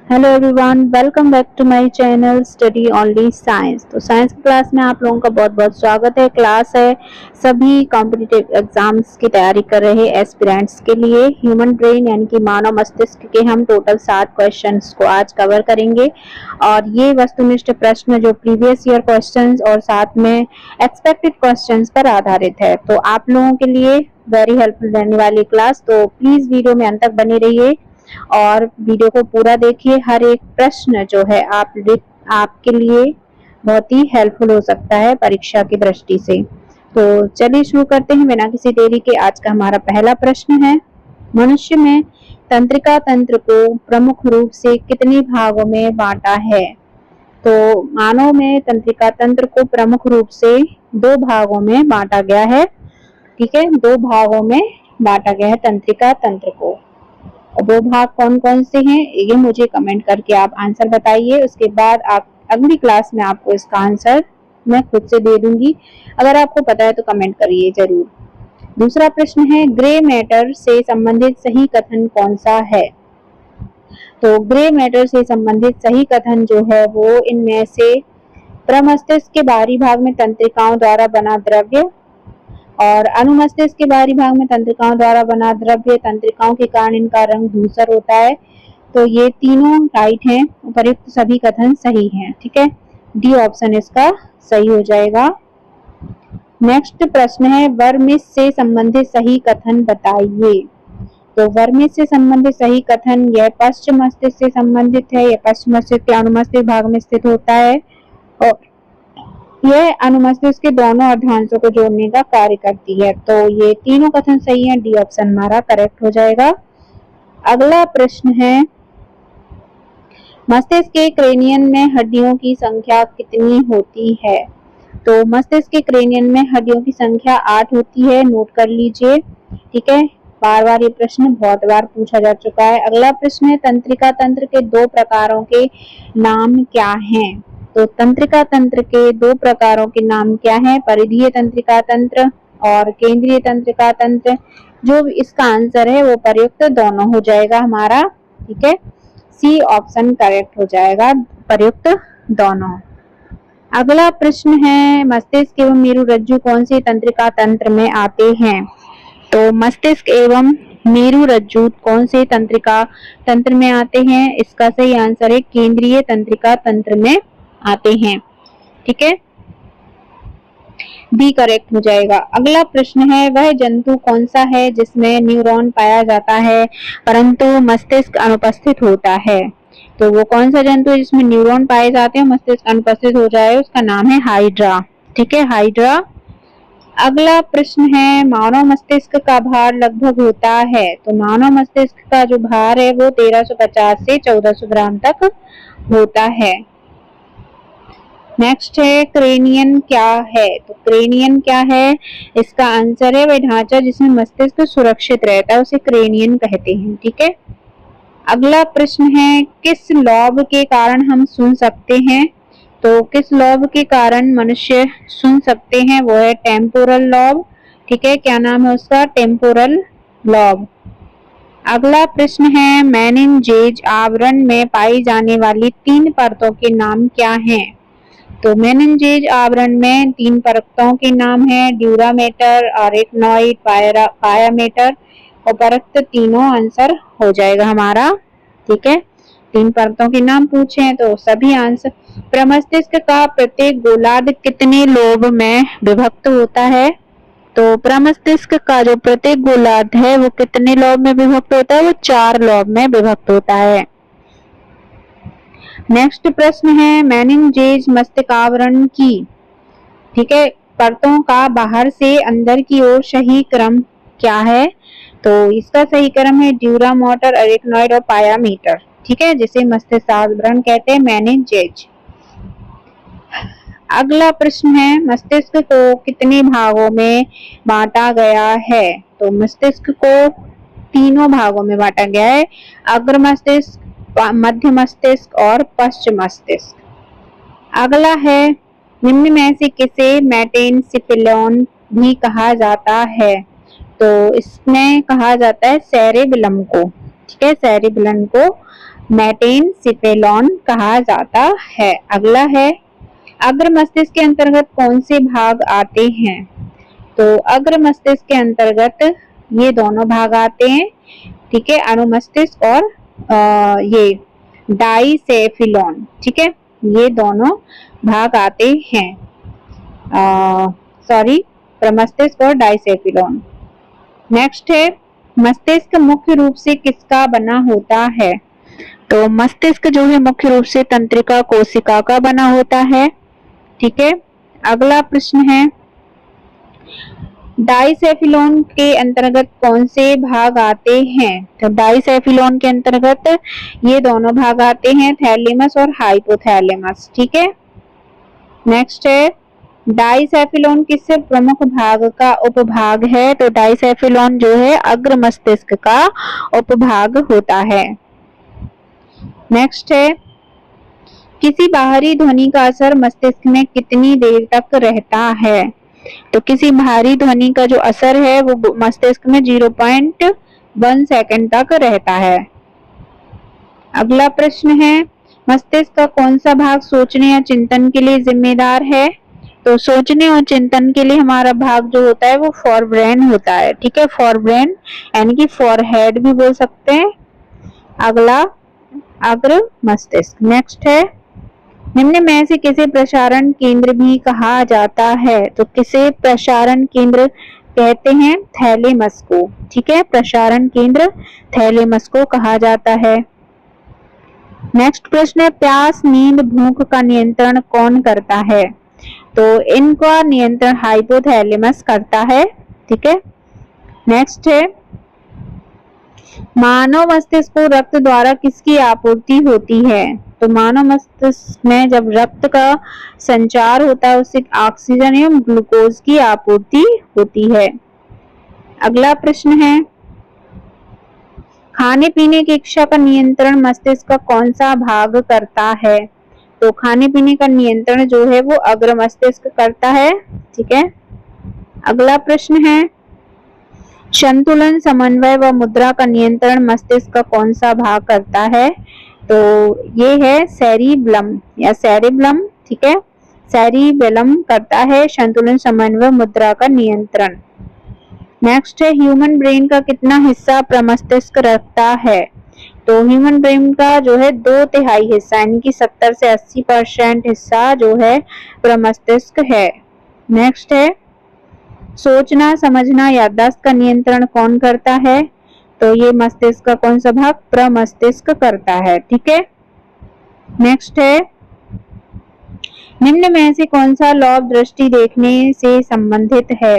Hello everyone, welcome back to my channel study only science. तो science की class में आप लोगों का बहुत बहुत स्वागत है। क्लास है सभी कॉम्पिटिटिव एग्जाम्स की तैयारी कर रहे एस्पिरेंट्स के लिए। ह्यूमन ब्रेन यानी कि मानव मस्तिष्क के हम टोटल 7 क्वेश्चंस को आज कवर करेंगे और ये वस्तुनिष्ठ प्रश्न जो प्रीवियस ईयर क्वेश्चंस और साथ में एक्सपेक्टेड क्वेश्चंस पर आधारित है। तो आप लोगों के लिए वेरी हेल्पफुल रहने वाली क्लास, तो प्लीज वीडियो में अंत तक बने रहिए और वीडियो को पूरा देखिए। हर एक प्रश्न जो है आपके लिए बहुत ही हेल्पफुल हो सकता है परीक्षा की दृष्टि से। तो चलिए शुरू करते हैं बिना किसी देरी के। आज का हमारा पहला प्रश्न है, मनुष्य में तंत्रिका तंत्र को प्रमुख रूप से कितने भागों में बांटा है? तो मानव में तंत्रिका तंत्र को प्रमुख रूप से 2 भागों में बांटा गया है। ठीक है, 2 भागों में बांटा गया है तंत्रिका तंत्र को। वो भाग कौन कौन से हैं ये मुझे कमेंट करके आप आंसर बताइए। उसके बाद आप अगली क्लास में आपको इसका आंसर मैं खुद से दे दूंगी। अगर आपको पता है तो कमेंट करिए जरूर। दूसरा प्रश्न है, ग्रे मैटर से संबंधित सही कथन कौन सा है? तो ग्रे मैटर से संबंधित सही कथन जो है वो इनमें से प्रमस्तिष्क के बाहरी भाग में तंत्रिकाओं द्वारा बना द्रव्य और अनुमस्तिष्क के बाहरी भाग में तंत्रिकाओं द्वारा बना द्रव्य, तंत्रिकाओं के कारण इनका रंग धूसर होता है। तो ये तीनों राइट हैं, उपयुक्त सभी कथन सही हैं। ठीक है, डी ऑप्शन इसका सही हो जाएगा। नेक्स्ट प्रश्न है, वर्मिस से संबंधित सही कथन बताइए। तो वर्मिस से संबंधित सही कथन यह पश्चिम मस्तिष्क से संबंधित है। यह पश्चिम मस्तिष्क के अनुमस्तिष्क भाग में स्थित होता है और यह अनुमस्तिष्क के दोनों अर्धांशों को जोड़ने का कार्य करती है। तो ये तीनों कथन सही हैं, डी ऑप्शन हमारा करेक्ट हो जाएगा। अगला प्रश्न है, मस्तिष्क के क्रेनियन में हड्डियों की संख्या कितनी होती है? तो मस्तिष्क के क्रेनियन में हड्डियों की संख्या 8 होती है, नोट कर लीजिए। ठीक है, बार बार ये प्रश्न बहुत बार पूछा जा चुका है। अगला प्रश्न है, तंत्रिका तंत्र के 2 प्रकारों के नाम क्या हैं? तो तंत्रिका तंत्र के 2 प्रकारों के नाम क्या हैं? परिधीय तंत्रिका तंत्र और केंद्रीय तंत्रिका तंत्र। जो इसका आंसर है वो प्रयुक्त दोनों हो जाएगा हमारा। ठीक है, सी ऑप्शन करेक्ट हो जाएगा, प्रयुक्त दोनों। अगला प्रश्न है, मस्तिष्क एवं मेरुरज्जु कौन से तंत्रिका तंत्र में आते हैं? तो मस्तिष्क एवं मेरुरज्जु कौन से तंत्रिका तंत्र में आते हैं? इसका सही आंसर है केंद्रीय तंत्रिका तंत्र में आते हैं। ठीक है, बी करेक्ट हो जाएगा। अगला प्रश्न है, वह जंतु कौन सा है जिसमें न्यूरॉन पाया जाता है परंतु मस्तिष्क अनुपस्थित होता है? तो वो कौन सा जंतु है जिसमें न्यूरॉन पाए जाते हैं मस्तिष्क अनुपस्थित हो जाए? उसका नाम है हाइड्रा। ठीक है, हाइड्रा। अगला प्रश्न है, मानव मस्तिष्क का भार लगभग होता है? तो मानव मस्तिष्क का जो भार है वो 1350 से 1400 ग्राम तक होता है। नेक्स्ट है, क्रेनियन क्या है? तो क्रेनियन क्या है? इसका आंसर है वह ढांचा जिसमें मस्तिष्क सुरक्षित रहता है, उसे क्रेनियन कहते हैं। ठीक है, अगला प्रश्न है, किस लॉब के कारण हम सुन सकते हैं? तो किस लॉब के कारण मनुष्य सुन सकते हैं? वो है टेम्पोरल लॉब। ठीक है, क्या नाम है उसका? Temporal lobe. अगला प्रश्न है, मेनिनजेज आवरण में पाई जाने वाली 3 परतों के नाम क्या हैं? तो मेनिनजेज आवरण में 3 परतों के नाम है ड्यूरामेटर, अरेक्नॉइड, पायामेटर। उपरोक्त तीनों आंसर हो जाएगा हमारा। ठीक है, 3 परतों के नाम पूछे हैं तो सभी आंसर। प्रमस्तिष्क का प्रत्येक गोलार्ध कितने लोब में विभक्त होता है? तो प्रमस्तिष्क का जो प्रत्येक गोलार्ध है वो कितने लोब में विभक्त होता है? वो 4 लोब में विभक्त होता है। नेक्स्ट प्रश्न है, मेनिनजेज मस्तिष्कावरण की, ठीक है, परतों का बाहर से अंदर की ओर सही क्रम क्या है? तो इसका सही क्रम है ड्यूरामोटर, अरेक्नॉइड और पायामीटर। ठीक है, जिसे मस्तिष्क आवरण कहते हैं, मेनिनजेज। अगला प्रश्न है, मस्तिष्क को कितने भागों में बांटा गया है? तो मस्तिष्क को 3 भागों में बांटा गया है, अग्र मस्तिष्क, मध्य मस्तिष्क और पश्चिम मस्तिष्क। अगला है, निम्न में से किसे मेटेनसिफिलोन भी कहा जाता है? तो इसमें कहा जाता है सेरेबेलम को। ठीक है, सेरेबेलम को मेटेनसेफेलॉन कहा जाता है। अगला है अग्र मस्तिष्क के अंतर्गत कौन से भाग आते हैं? तो अग्र मस्तिष्क के अंतर्गत ये दोनों भाग आते हैं, ठीक है, अनुमस्तिष्क और ये डाइसेफिलॉन, ठीक है, ये दोनों भाग आते हैं, सॉरी, प्रमस्तिष्क और डाइसेफिलॉन। नेक्स्ट है मस्तिष्क मुख्य रूप से किसका बना होता है? तो मस्तिष्क जो है मुख्य रूप से तंत्रिका कोशिका का बना होता है, ठीक है। अगला प्रश्न है डाइसेफिलॉन के अंतर्गत कौन से भाग आते हैं? तो डाइसेफिलॉन के अंतर्गत ये दोनों भाग आते हैं, थैलेमस और हाइपोथैलेमस, ठीक है। नेक्स्ट है डाइसेफिलॉन किस प्रमुख भाग का उपभाग है? तो डाइसेफिलॉन जो है अग्र मस्तिष्क का उपभाग होता है। नेक्स्ट है किसी बाहरी ध्वनि का असर मस्तिष्क में कितनी देर तक रहता है? तो किसी बाहरी ध्वनि का जो असर है वो मस्तिष्क में 0.1 सेकंड तक रहता है। अगला प्रश्न है मस्तिष्क का कौन सा भाग सोचने या चिंतन के लिए जिम्मेदार है? तो सोचने और चिंतन के लिए हमारा भाग जो होता है वो फोरब्रेन होता है, ठीक है, फोरब्रेन यानी कि फोरहेड भी बोल सकते हैं। अगला अग्र मस्तिष्क। नेक्स्ट है निम्न में से किसे प्रसारण केंद्र भी कहा जाता है? तो किसे प्रसारण केंद्र कहते हैं? थैलेमस को, ठीक है, प्रसारण केंद्र थैलेमस को कहा जाता है। नेक्स्ट प्रश्न है प्यास, नींद, भूख का नियंत्रण कौन करता है? तो इनका नियंत्रण हाइपोथैलेमस करता है, ठीक है। नेक्स्ट है मानव मस्तिष्क को रक्त द्वारा किसकी आपूर्ति होती है? तो मानव मस्तिष्क में जब रक्त का संचार होता है उससे ऑक्सीजन एवं ग्लूकोज की आपूर्ति होती है। अगला प्रश्न है खाने पीने की इच्छा का नियंत्रण मस्तिष्क का कौन सा भाग करता है? तो खाने पीने का नियंत्रण जो है वो अग्र मस्तिष्क करता है, ठीक है। अगला प्रश्न है संतुलन, समन्वय व मुद्रा का नियंत्रण मस्तिष्क का कौन सा भाग करता है? तो ये है सेरिब्लम या सेरिब्लम, ठीक है, सेरिबेलम करता है संतुलन, समन्वय, मुद्रा का नियंत्रण। नेक्स्ट है ह्यूमन ब्रेन का कितना हिस्सा प्रमस्तिष्क रखता है? तो ह्यूमन ब्रेन का जो है 2/3 हिस्सा यानी कि 70 से 80% हिस्सा जो है प्रमस्तिष्क है। नेक्स्ट है सोचना, समझना, याददाश्त का नियंत्रण कौन करता है? तो ये मस्तिष्क का कौन सा भाग? प्रमस्तिष्क करता है, ठीक है। नेक्स्ट है निम्न में से कौन सा लॉब दृष्टि देखने से संबंधित है?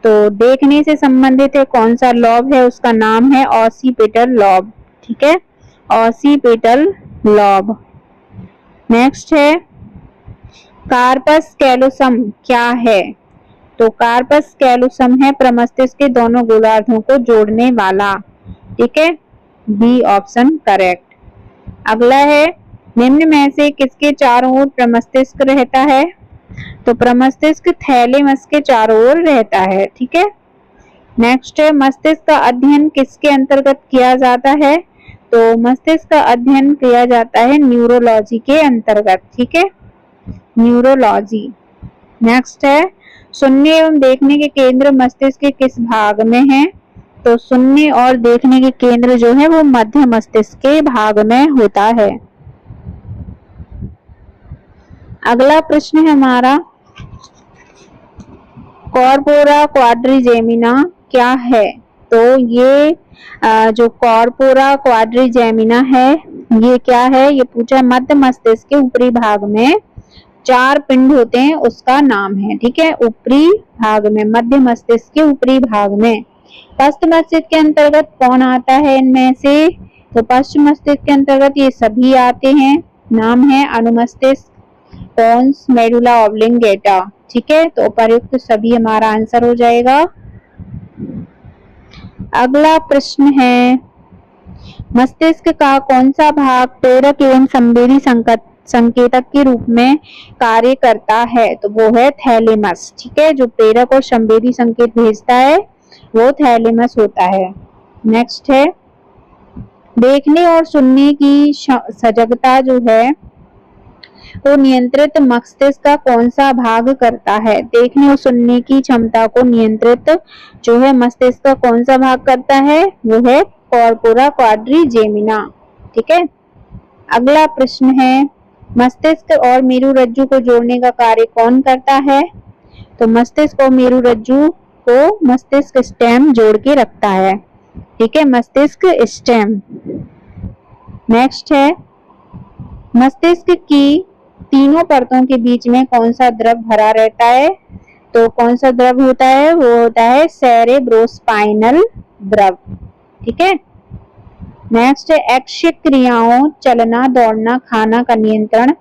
तो देखने से संबंधित है कौन सा लॉब है उसका नाम है ऑसिपिटल लॉब, ठीक है, ऑसिपिटल लॉब। नेक्स्ट है कार्पस कैलोसम क्या है? तो कार्पस कैलोसम है प्रमस्तिष्क के दोनों गोलार्धों को जोड़ने वाला, ठीक है, बी ऑप्शन करेक्ट। अगला है निम्न में से किसके चारों ओर प्रमस्तिष्क रहता है? तो प्रमस्तिष्क थैलेमस के चारों ओर रहता है, ठीक है। नेक्स्ट है मस्तिष्क का अध्ययन किसके अंतर्गत किया जाता है? तो मस्तिष्क का अध्ययन किया जाता है न्यूरोलॉजी के अंतर्गत, ठीक है, न्यूरोलॉजी। नेक्स्ट है सुनने एवं देखने के केंद्र मस्तिष्क के किस भाग में है? तो सुनने और देखने के केंद्र जो है वो मध्य मस्तिष्क के भाग में होता है। अगला प्रश्न है हमारा कॉर्पोरा क्वाड्रिजेमिना क्या है? तो ये जो कॉर्पोरा क्वाड्रिजेमिना है ये क्या है? ये पूछा मध्य मस्तिष्क के ऊपरी भाग में 4 पिंड होते हैं उसका नाम है, ठीक है, ऊपरी भाग में, मध्य मस्तिष्क के ऊपरी भाग में। पश्च मस्तिष्क के अंतर्गत कौन आता है इनमें से? तो पश्च मस्तिष्क के अंतर्गत ये सभी आते हैं, नाम है अनुमस्तिष्क, पोन्स, मेडुला ऑब्लिंगेटा, ठीक है, तो उपर्युक्त सभी हमारा आंसर हो जाएगा। अगला प्रश्न है मस्तिष्क का कौन सा भाग प्रेरक एवं संवेदी संकेतक के रूप में कार्य करता है? तो वो है थैलेमस, ठीक है, जो प्रेरक और संवेदी संकेत भेजता है वो थैलेमस होता है। नेक्स्ट है देखने और सुनने की सजगता जो है को नियंत्रित मस्तिष्क का कौन सा भाग करता है? देखने और सुनने की क्षमता को नियंत्रित जो है मस्तिष्क का कौन सा भाग करता है? वो है कॉर्पोरा क्वाड्रिजेमिना। ठीक है। अगला प्रश्न है, मस्तिष्क और मेरुरज्जु को जोड़ने का कार्य कौन करता है? तो मस्तिष्क और मेरुरज्जु को मस्तिष्क स्टेम जोड़ के रखता है। ठीक है, मस्तिष्क स्टेम। नेक्स्ट है, मस्तिष्क की तीनों परतों के बीच में कौन सा द्रव भरा रहता है? तो कौन सा द्रव होता है? वो होता है सेरेब्रोस्पाइनल द्रव। ठीक है। नेक्स्ट है, अक्षीय क्रियाओं चलना, दौड़ना, खाना का नियंत्रण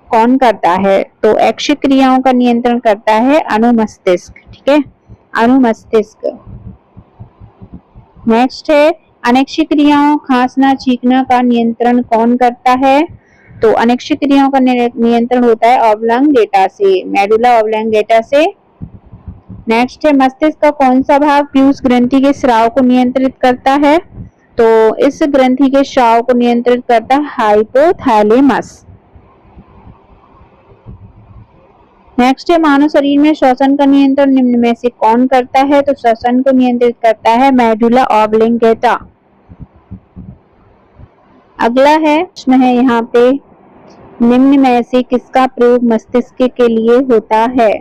कौन करता है? तो अक्षीय क्रियाओं का नियंत्रण करता है अनुमस्तिष्क। ठीक है, अनुमस्तिष्क। नेक्स्ट है, अनैक्षिक क्रियाओं खांसना, छींकना का नियंत्रण कौन करता है? तो अनैक्षिक क्रियाओं का नियंत्रण होता है ऑब्लांगेटा से, मेडुला ऑब्लांगेटा से। नेक्स्ट है, मस्तिष्क का कौन सा भाग पीयूष ग्रंथि के स्राव को नियंत्रित करता है? तो इस ग्रंथि के स्राव को नियंत्रित करता है हाइपोथैलेमस। नेक्स्ट है, मानव शरीर में श्वसन का नियंत्रण निम्न में से कौन करता है? तो श्वसन को नियंत्रित करता है मेडुला ऑब्लांगेटा। अगला है प्रश्न है यहाँ पे, निम्न में से किसका प्रयोग मस्तिष्क के लिए होता है?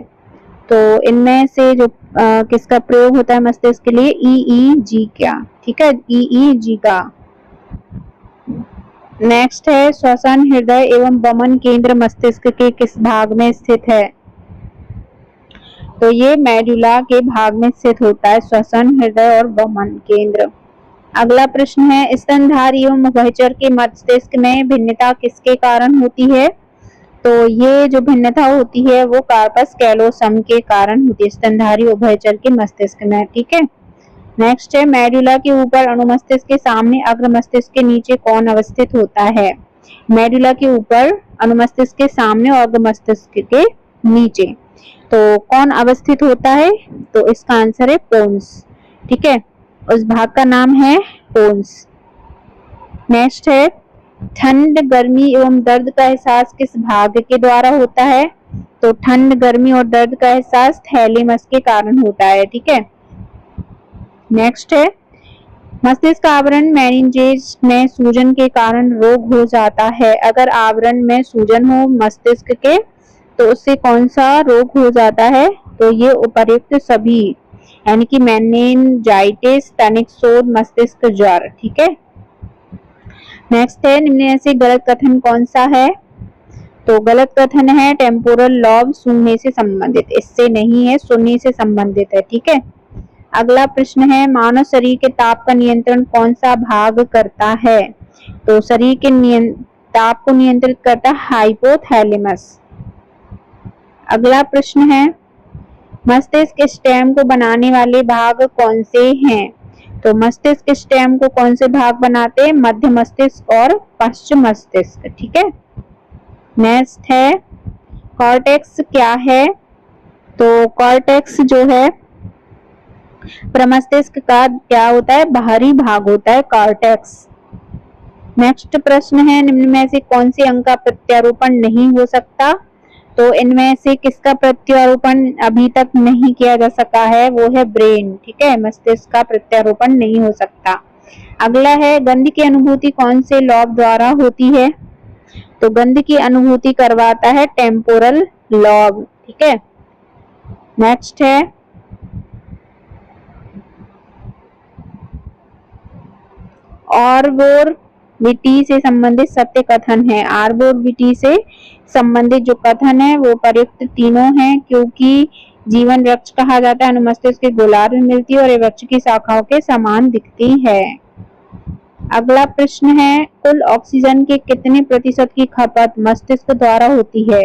तो इनमें से जो किसका प्रयोग होता है मस्तिष्क के लिए? ईईजी का। ठीक है, ईईजी का। नेक्स्ट है, श्वसन, हृदय एवं वमन केंद्र मस्तिष्क के किस भाग में स्थित है? तो ये मेडुला के भाग में स्थित होता है, श्वसन, हृदय और वमन केंद्र। अगला प्रश्न है, स्तनधारी एवं उभयचर के मस्तिष्क में भिन्नता किसके कारण होती है? तो ये जो भिन्नता होती है वो कार्पस कैलोसम के कारण होती है स्तनधारी उभयचर के मस्तिष्क में। ठीक है। नेक्स्ट है, मेडुला के ऊपर अनुमस्तिष्क के सामने अग्र मस्तिष्क के नीचे कौन अवस्थित होता है? मेडुला के ऊपर अनुमस्तिष्क के सामने और अग्र मस्तिष्क के नीचे तो कौन अवस्थित होता है? तो इसका आंसर है पोन्स। ठीक है, उस भाग का नाम है पोन्स। नेक्स्ट है, ठंड, गर्मी एवं दर्द का एहसास किस भाग के द्वारा होता है? तो ठंड, गर्मी और दर्द का एहसास थैलेमस के कारण होता है। ठीक है। नेक्स्ट है, मस्तिष्क आवरण मेनिंजेस में सूजन के कारण रोग हो जाता है। अगर आवरण में सूजन हो मस्तिष्क के तो उससे कौन सा रोग हो जाता है? तो ये उपर्युक्त सभी, यानी कि मेनिंजाइटिस, टनिक शोथ, मस्तिष्क ज्वर। ठीक है। नेक्स्ट है, निम्न में से गलत कथन कौन सा है? तो गलत कथन है टेम्पोरल लॉब सुनने से संबंधित, इससे नहीं है, सुनने से संबंधित है। ठीक है। अगला प्रश्न है, मानव शरीर के ताप का नियंत्रण कौन सा भाग करता है? तो शरीर के ताप को नियंत्रित करता है हाइपोथैलेमस। अगला प्रश्न है, मस्तिष्क स्टेम को बनाने वाले भाग कौन से हैं? तो मस्तिष्क स्टेम को कौन से भाग बनाते हैं? मध्य मस्तिष्क और पश्चिम मस्तिष्क। ठीक है। नेक्स्ट है, कॉर्टेक्स क्या है? तो कॉर्टेक्स जो है प्रमस्तिष्क का क्या होता है? बाहरी भाग होता है कॉर्टेक्स। नेक्स्ट प्रश्न है, निम्न में से कौन से अंग का प्रत्यारोपण नहीं हो सकता? तो इनमें से किसका प्रत्यारोपण अभी तक नहीं किया जा सका है? वो है ब्रेन। ठीक है, मस्तिष्क का प्रत्यारोपण नहीं हो सकता। अगला है, गंध की अनुभूति कौन से लॉब द्वारा होती है? तो गंध की अनुभूति करवाता है टेम्पोरल लॉब। ठीक है। नेक्स्ट है, आर्बोरविटी से संबंधित सत्य कथन है। आर्बोरविटी से संबंधित जो कथन है वो प्रयुक्त तीनों हैं, क्योंकि जीवन वृक्ष कहा जाता है, अनुमस्तिष्क के गोलार्ध में मिलती है और ये वृक्ष की शाखाओं के समान दिखती है। अगला प्रश्न है, कुल ऑक्सीजन के कितने प्रतिशत की खपत मस्तिष्क द्वारा होती है?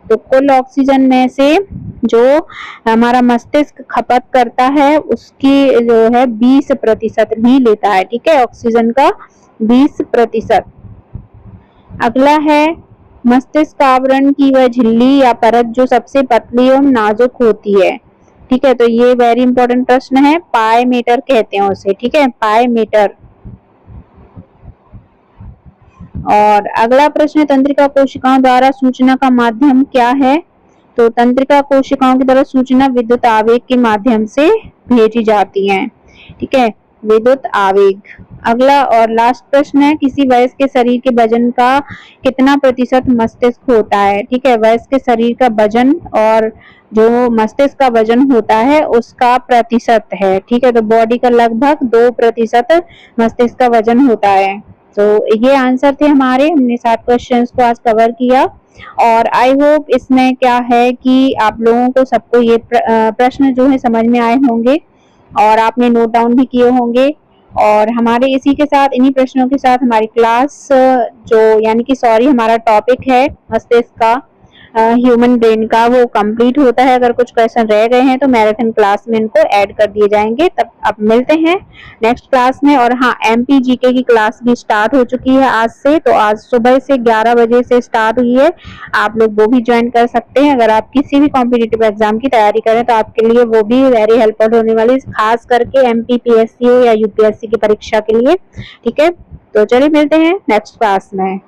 तो कुल ऑक्सीजन में से जो हमारा मस्तिष्क खपत करता है उसकी जो है 20% ही लेता है। ठीक है, ऑक्सीजन का 20%। अगला है, मस्तिष्क आवरण की वह झिल्ली या परत जो सबसे पतली एवं नाजुक होती है। ठीक है, तो ये वेरी इंपॉर्टेंट प्रश्न है, पायमीटर कहते हैं उसे। ठीक है, पायमीटर। और अगला प्रश्न है, तंत्रिका कोशिकाओं द्वारा सूचना का माध्यम क्या है? तो तंत्रिका कोशिकाओं की द्वारा सूचना विद्युत आवेग के माध्यम से भेजी जाती है। ठीक है, विद्युत आवेग। अगला और लास्ट प्रश्न है, किसी वयस्क के शरीर के वजन का कितना प्रतिशत मस्तिष्क होता है? ठीक है, वयस्क के शरीर का वजन और जो मस्तिष्क का वजन होता है उसका प्रतिशत है। ठीक है, तो बॉडी का लगभग 2% मस्तिष्क का वजन होता है। तो ये आंसर थे हमारे, हमने 7 क्वेश्चंस को आज कवर किया और आई होप इसमें क्या है कि आप लोगों को सबको ये प्रश्न जो है समझ में आए होंगे और आपने नोट डाउन भी किए होंगे। और हमारे इसी के साथ, इन्हीं प्रश्नों के साथ हमारी क्लास जो यानी कि हमारा टॉपिक है मस्तिष्क का, ह्यूमन ब्रेन का, वो कंप्लीट होता है। अगर कुछ क्वेश्चन रह गए हैं तो मैराथन क्लास में इनको ऐड कर दिए जाएंगे। तब अब मिलते हैं नेक्स्ट क्लास में। और हाँ, MPGK की क्लास भी स्टार्ट हो चुकी है आज से, तो आज सुबह से 11 बजे से स्टार्ट हुई है। आप लोग वो भी ज्वाइन कर सकते हैं। अगर आप किसी भी कॉम्पिटिटिव एग्जाम की तैयारी करें तो आपके लिए वो भी वेरी हेल्पफुल होने वाली, खास करके MPPSC हो या UPSC की परीक्षा के लिए। ठीक है, तो चलिए मिलते हैं नेक्स्ट क्लास में।